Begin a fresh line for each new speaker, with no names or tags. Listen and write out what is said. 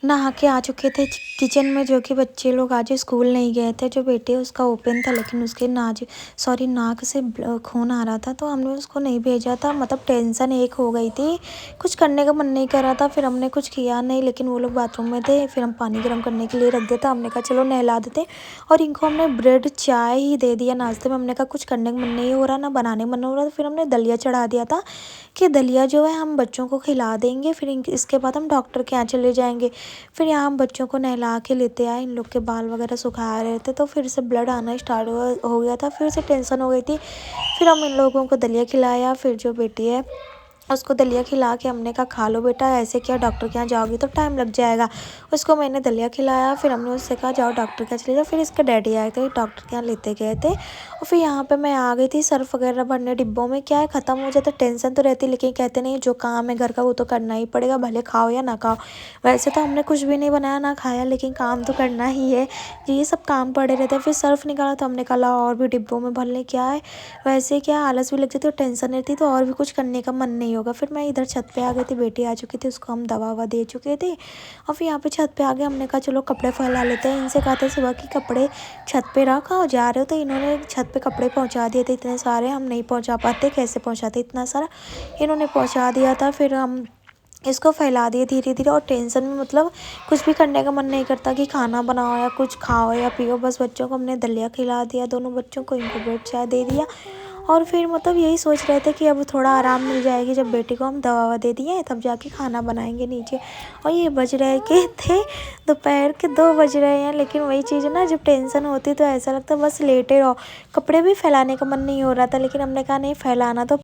नहा के आ चुके थे किचन में, जो कि बच्चे लोग आज स्कूल नहीं गए थे। जो बेटे उसका ओपन था, लेकिन उसके नाक से खून आ रहा था, तो हमने उसको नहीं भेजा था। मतलब टेंशन एक हो गई थी, कुछ करने का मन नहीं कर रहा था। फिर हमने कुछ किया नहीं, लेकिन वो लोग बाथरूम में थे। फिर हम पानी गर्म करने के लिए रख दिया था। हमने कहा चलो नहला देते, और इनको हमने ब्रेड चाय ही दे दिया नाश्ते में। हमने कहा कुछ करने का मन नहीं हो रहा, ना बनाने का मन हो रहा, तो फिर हमने दलिया चढ़ा दिया था कि दलिया जो है हम बच्चों को खिला देंगे, फिर इसके बाद हम डॉक्टर के यहाँ चले जाएंगे। फिर यहाँ हम बच्चों को नहला के लेते आए। इन लोग के बाल वगैरह सुखा रहे थे, तो फिर से ब्लड आना स्टार्ट हो गया था। फिर से टेंशन हो गई थी। फिर हम इन लोगों को दलिया खिलाया। फिर जो बेटी है उसको दलिया खिला के हमने कहा खा लो बेटा, ऐसे क्या डॉक्टर के यहाँ जाओगी तो टाइम लग जाएगा। उसको मैंने दलिया खिलाया। फिर हमने उससे कहा जाओ डॉक्टर के यहाँ चले जाओ। फिर इसके डैडी आए थे, डॉक्टर के यहाँ लेते गए थे। और फिर यहाँ पे मैं आ गई थी सर्फ वगैरह भरने डिब्बों में। क्या है, ख़त्म हो जाता टेंशन तो रहती, लेकिन कहते नहीं जो काम है घर का वो तो करना ही पड़ेगा, भले खाओ या ना खाओ। वैसे तो हमने कुछ भी नहीं बनाया ना खाया, लेकिन काम तो करना ही है। ये सब काम पड़े रहते हैं। फिर सर्फ निकाला तो हमने कहा और भी डिब्बों में भर लें। क्या है, वैसे क्या आलस भी लग जाती और टेंशन रहती, तो और भी कुछ करने का मन नहीं होगा। फिर मैं इधर छत पे आ गई थी, बेटी आ चुकी थी, उसको हम दवा ववा दे चुके थे। और फिर यहाँ पे छत पे आ गए। हमने कहा चलो कपड़े फैला लेते हैं। इनसे कहा था सुबह कि कपड़े छत पे रखा और जा रहे हो, तो इन्होंने छत पे कपड़े पहुँचा दिए थे इतने सारे। हम नहीं पहुँचा पाते, कैसे पहुँचाते इतना सारा, इन्होंने पहुँचा दिया था। फिर हम इसको फैला दिए धीरे धीरे। और टेंशन में मतलब कुछ भी करने का मन नहीं करता कि खाना बनाओ या कुछ खाओ या पियो। बस बच्चों को हमने दलिया खिला दिया, दोनों बच्चों को, इनको ब्रेड चाय दे दिया। और फिर मतलब यही सोच रहे थे कि अब थोड़ा आराम मिल जाएगी, जब बेटी को हम दवा ववा दे दिए तब जाके खाना बनाएंगे नीचे। और ये बज रहे के थे दोपहर के 2 बज रहे हैं। लेकिन वही चीज़ ना, जब टेंशन होती तो ऐसा लगता बस लेटे रहो। कपड़े भी फैलाने का मन नहीं हो रहा था, लेकिन हमने कहा नहीं फैलाना तो